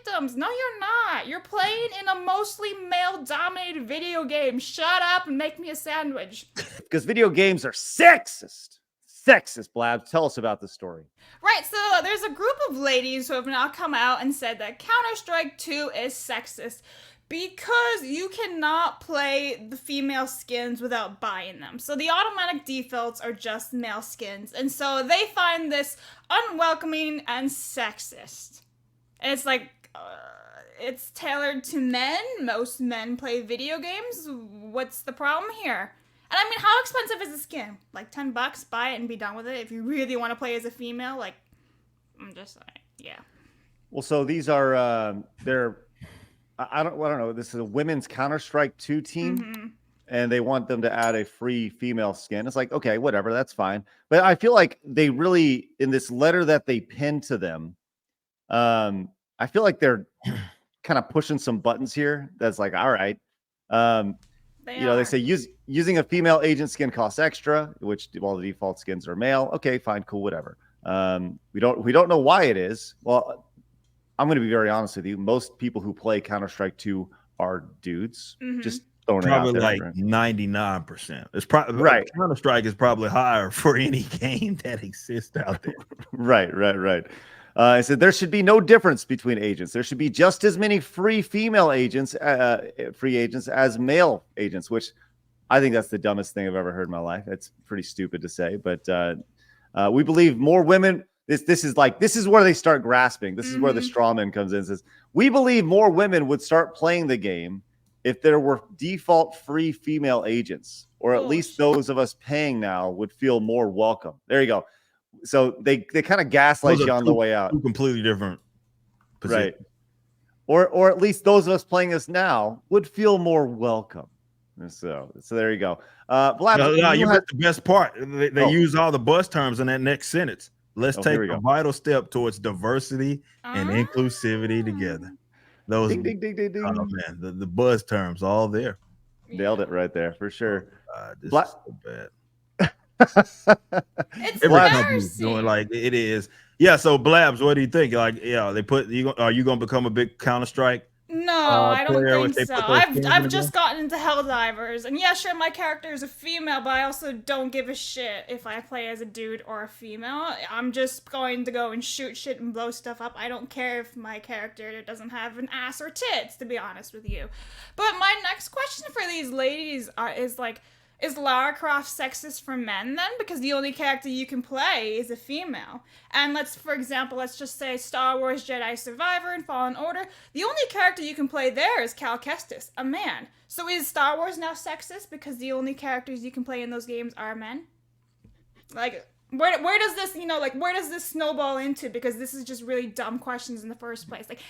victims. No, you're not. You're playing in a mostly male-dominated video game. Shut up and make me a sandwich. Because video games are sexist. Sexist, Blabs. Tell us about this story. Right, so there's a group of ladies who have now come out and said that Counter-Strike 2 is sexist because you cannot play the female skins without buying them. So the automatic defaults are just male skins. And so they find this unwelcoming and sexist. And it's like, it's tailored to men. Most men play video games. What's the problem here? And I mean, how expensive is a skin? Like $10? Buy it and be done with it. If you really want to play as a female, like, I'm just like, yeah. Well, so these are they're I don't know. This is a women's Counter-Strike 2 team, and they want them to add a free female skin. It's like, okay, whatever, that's fine. But I feel like they really, in this letter that they pinned to them, I feel like they're kind of pushing some buttons here. That's like, all right. They say using a female agent skin costs extra, which the default skins are male. Okay, fine, cool, whatever. We don't know why it is. Well, I'm going to be very honest with you. Most people who play Counter-Strike 2 are dudes. Just throwing it out there. Probably like 99%. It's probably right. Counter-Strike is probably higher for any game that exists out there. Right. I said there should be no difference between agents. There should be just as many free female agents, as male agents, which I think that's the dumbest thing I've ever heard in my life. It's pretty stupid to say, but we believe more women. This is where they start grasping. This is where the straw man comes in and says, we believe more women would start playing the game if there were default free female agents, or at least those of us paying now would feel more welcome. There you go. So they kind of gaslight you on the way out. Two completely different positions. Right. Or at least those of us playing this now would feel more welcome. So there you go. Blabs, you got the best part. They use all the buzz terms in that next sentence. Let's take a vital step towards diversity and inclusivity together. Those ding, ding, ding, ding, ding. Oh man, the buzz terms all there. Nailed it right there for sure. This is so bad. It's every company's doing like it is. Yeah. So Blabs, what do you think? Like, yeah, are you gonna become a big Counter-Strike? No, I don't think so. I've just gotten into Helldivers, and yeah, sure, my character is a female, but I also don't give a shit if I play as a dude or a female. I'm just going to go and shoot shit and blow stuff up. I don't care if my character doesn't have an ass or tits, to be honest with you. But my next question for these ladies is Lara Croft sexist for men then? Because the only character you can play is a female. And for example, let's just say Star Wars Jedi Survivor and Fallen Order. The only character you can play there is Cal Kestis, a man. So is Star Wars now sexist because the only characters you can play in those games are men? Like, where does this, where does this snowball into? Because this is just really dumb questions in the first place. Like,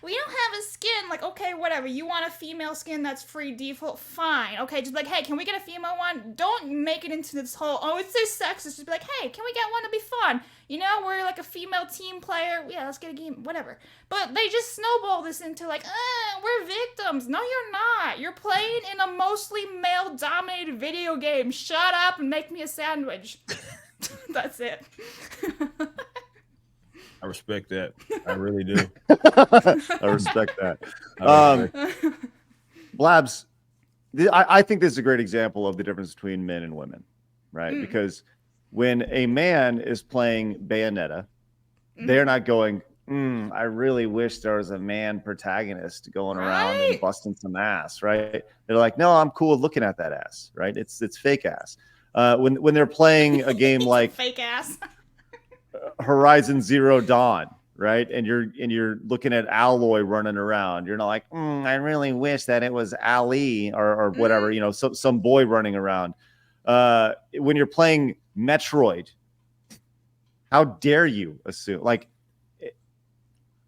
we don't have a skin. Like, okay, whatever. You want a female skin that's free default? Fine. Okay, just like, hey, can we get a female one? Don't make it into this whole, it's so sexist. Just be like, hey, can we get one to be fun? We're like a female team player. Yeah, let's get a game, whatever. But they just snowball this into like, we're victims. No, you're not. You're playing in a mostly male-dominated video game. Shut up and make me a sandwich. That's it. I respect that. I really do. I respect that. Blabs, I think this is a great example of the difference between men and women, right? Because when a man is playing Bayonetta, they're not going, I really wish there was a man protagonist going around and busting some ass, right? They're like, no, I'm cool looking at that ass, right? It's fake ass. When they're playing a game like fake ass Horizon Zero Dawn, right? And you're looking at Alloy running around. You're not like, I really wish that it was Ali or whatever, some boy running around. When you're playing Metroid, how dare you assume like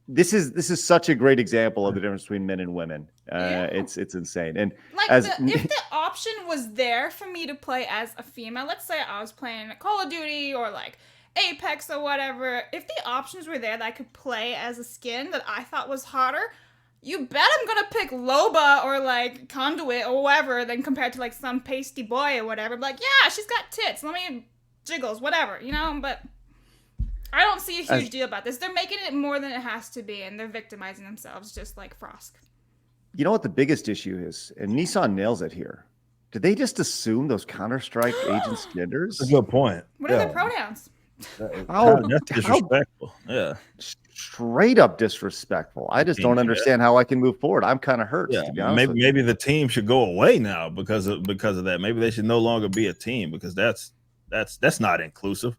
this is such a great example of the difference between men and women. It's insane. And like if the option was there for me to play as a female, let's say I was playing Call of Duty or like Apex or whatever, if the options were there that I could play as a skin that I thought was hotter, you bet I'm gonna pick Loba or like Conduit or whatever than compared to like some pasty boy or whatever. Like, yeah, she's got tits. Let me jiggles, whatever, but I don't see a huge deal about this. They're making it more than it has to be, and they're victimizing themselves, just like Frosk. You know what the biggest issue is? And Nissan nails it here. Did they just assume those Counter-Strike agents' genders? That's a good point. What are their pronouns? That's disrespectful. Yeah. Straight up disrespectful. I just don't understand how I can move forward. I'm kind of hurt. To be honest, maybe the team should go away now because of that. Maybe they should no longer be a team because that's not inclusive.